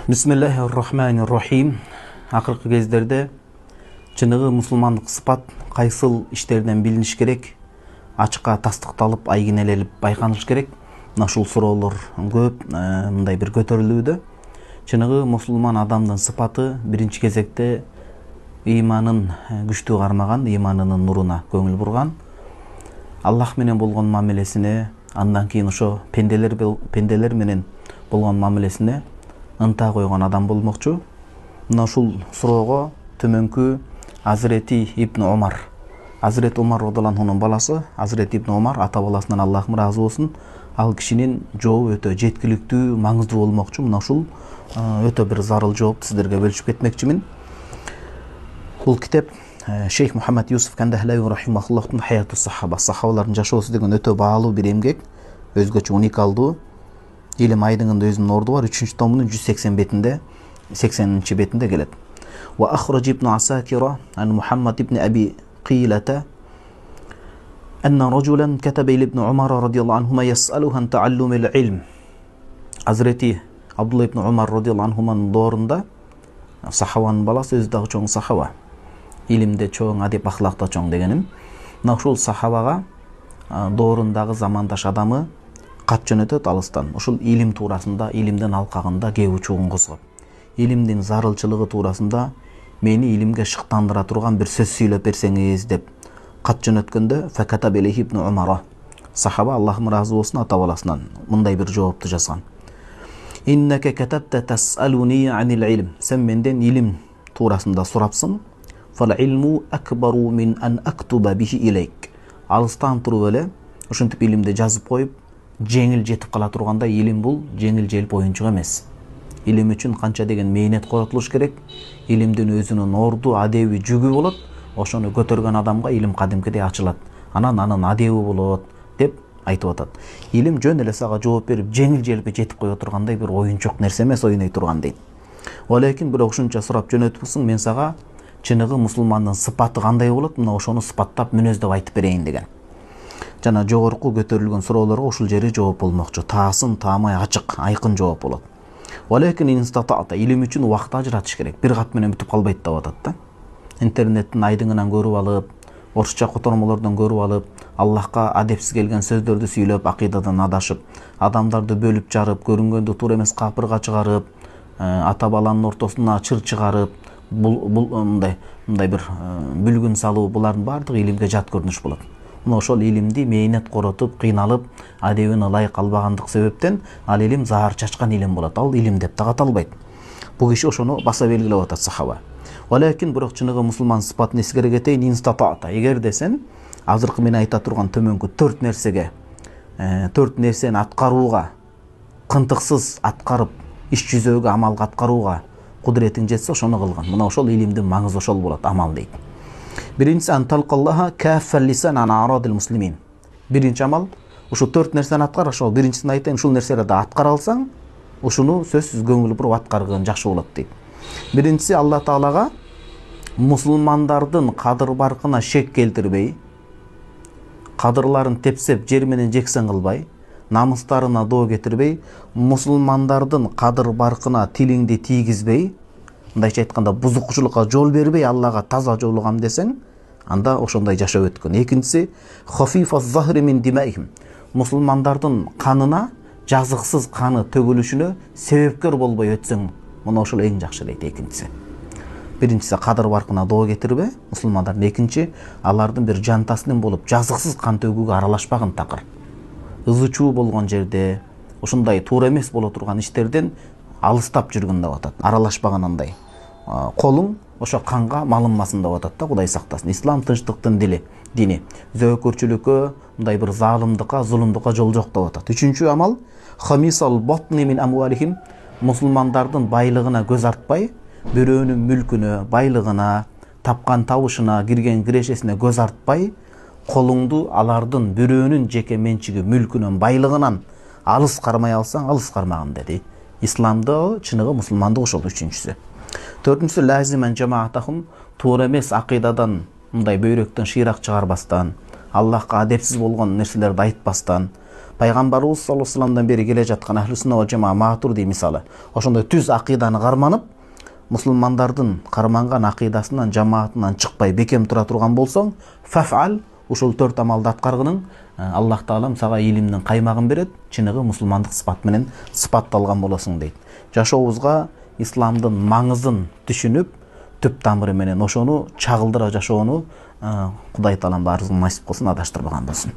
Бисмиллахир-рахманир-рахим. Акыркы кездерде чыныгы мусулмандык сыпат кайсыл иштерден билиниш керек, ачыкка тастыкталып, айгинелелип байканыш керек. Мына ушул суроолор көп, мындай бир көтөрүлүүдө. Чыныгы мусулман адамдын сыпаты биринчи кезекте ыйманын күчтүү кармаган, ыйманынын нуруна көңүл бурган, Аллах менен болгон мамилесине, андан кийин ошо пенделер менен болгон мамилесине ынта койгон адам болмокчу. Мына ушул суроого төмөнкү Азирети Ибн Омар, Азирет Омар радыйаллаху анхунун баласы, Азирет Ибн Омар, ата баласынан Аллахым ыраазы болсун, ал кишинин жообу өтө жеткиликтүү, маңыздуу болмокчу. Мына ушул өтө бир зарыл жоопту сиздерге бөлүшүп кетмекчимин. Бул китеп Шейх Мухаммад Юсуф Кандахлави рахимахуллахтын Хаяту Сахаба, сахабалардын жашоосу деген өтө баалуу бир эмгек, өзгөчө уникалдуу. Илим айдыңында өзүнүн орду бар, 3-томунун 180 бетинде келет. Ва ахраж ибн Асакира ан Мухаммад ибн Аби Қилата анна раджулан катаба ил ибн Умар радияллаху анхума ясалуху ан тааллумил илм. Азирети Абдулла ибн Умар радияллаху анхуманын доорунда, сахабанын баласы, өзү дагы чоң сахаба, илимде чоң, адеп ахлакта чоң дегеним. Мына ушул сахабага доорундагы замандаш адамы кат жөнөтөт алыстан. Ушул илим туурасында, илимдин алкагында кеп учуугун козгоп, илимдин зарылчылыгы туурасында мени илимге шыктандыра турган бир сөз сүйлөп берсеңиз деп кат жөнөткөндө, факатаб илейхи ибн Умар, сахаба Аллахым ыраазы болсун ата баласынан мындай бир жоопту жазган. Иннака катабта тасалуни анил илм. Сен менден илим туурасында сурапсың. Фал илму акбару мин ан актуба бихи илейк. Алыстан туруп эле ушинтип илимди жазып коюп, жеңил жетип кала турганда, илим бул жеңил желп оюнчук эмес. Илим үчүн канча деген мээнет коротулуш керек. Илимдин өзүнүн орду, адеби, жүгү болот. Ошону көтөргөн адамга илим кадимкидей ачылат. Анан анын адеби болот деп айтып атат. Илим жөн эле сага жооп берип, жеңил желпи жетип кое тургандай бир оюнчук нерсе эмес, ойной турган дейт. Олекин бирок ушунча сурап жөнөтүпсүң, мен сага чыныгы мусулмандын сыпаты кандай болот, мына ошону сыпаттап мүнөздөп айтып берейин деген. Жана жогорку көтөрүлгөн суроолорго ушул жери жооп болмокчу. Таасын таамай ачык, айкын жооп болот. Олекин инстатаата, илим үчүн убакыт ажыратыш керек. Бир кат менен бүтүп калбайт деп атат да. Интернеттин айдыңынан көрүп алып, орусча котормолордон көрүп алып, Аллахка адепсиз келген сөздөрдү сүйлөп, акыйдадан адашып, адамдарды бөлүп жарып, көрүнгөндү туура эмес капырга чыгарып, ата баланын ортосуна чыр чыгарып, бул мындай бир бүлгүн салуу, булардын баардыгы илимге жат көрүнүш болот. Мына ошол илимди мээнет коротуп, кыйналып, адебине ылайык албагандык себептен ал илим заар чачкан илим болот. Ал илим деп да каталбайт. Бул киши ошону баса белгилеп атат сахаба. Олекин бирок чыныгы мусулман сыпатын эскере кетейин, инстатаата. Эгерде сен азыркы мен айта турган төмөнкү 4 нерсени аткарууга, кынтыксыз аткарып, иш жүзөгө, амалга аткарууга кудуретиң жетсе, ошону кылгын. Мына ошол илимдин маңызы ошол болот, амал дейт. Биринчиси анталкаллаха каффал лисан ан арадил муслимин. Биринчи амал ушу 4 нерсени аткар. Ошол биринчисин айтайын, ушул нерселерди аткара алсаң, ушуну сөзсүз көңүл буруп аткарган жакшы болот дейт. Биринчиси Алла Таалага мусулмандардын кадыр баркына шек келтирбей, кадырларын тепсеп жер менен жексен кылбай, намыстарына доо кетирбей, мусулмандардын кадыр баркына тилиңди тийгизбей, мындайча айтканда бузукчулукка жол бербей, Аллага таза жолугам десең, анда ошондой жашап өткөн. Экинчиси хафифаз захри мин димаихим. Мусулмандардын канына, жазыксыз каны төгүлүшүнө себепкер болбой өтсөң, мына ошол эң жакшы дейт экинчиси. Биринчиси кадыр баркына доо кетирбе, мусулмандардын. Экинчи, алардын бир жан таслим болуп, жазыксыз кан төгүүгө аралашпагын такыр. Ызычуу болгон жерде, ушундай туура эмес боло турган иштерден алыстап жүргөн деп атат. Аралашпаган андай. Колуң ошо канга малынмасын деп атат да, Кудай сактасын. Ислам тынчтыктын дини. Зөөкөрчүлүккө, мындай бир залымдыкка, зулумдукка жол жок деп атат. Үчүнчү амал хамисал батни мин амвалихим. Мусулмандардын байлыгына көз артпай, бирөөнүн мүлкүнө, байлыгына, тапкан табышына, кирген кирешесине көз артпай, колуңду алардын бирөөнүн жеке менчиги, мүлкүнөн, байлыгынан алыс кармай алсаң, алыс кармаган деди. Исламда чыныгы мусулмандык ошол үчүнчүсү. Төртүнчүсү лазиман жамаатахум, туура эмес акыйдадан, мындай бөйрөктөн шыйрак чыгарбастан, Аллахка адепсиз болгон нерселерди айтпастан, пайгамбарыбыз саллаллаху алейхи вассаламдан бери келе жаткан ахлу сунна вал жамаа матурди мисалы ошондой түз акыйданы карманып, мусулмандардын карманган акыйдасынан, жамаатынан чыкпай бекем тура турган болсоң, фафал, ушул 4 амалды аткаргының, Аллах таалам сага илимдин каймагын берет, чыныгы мусулмандык сыпат менен сыпатталган болосуң дейт. Жашообузга исламдын маңызын түшүнүп, түп тамыры менен ошону чагылдыра жашоону Кудай таалам баарыбызга насип кылсын, адаштырбаган болсун.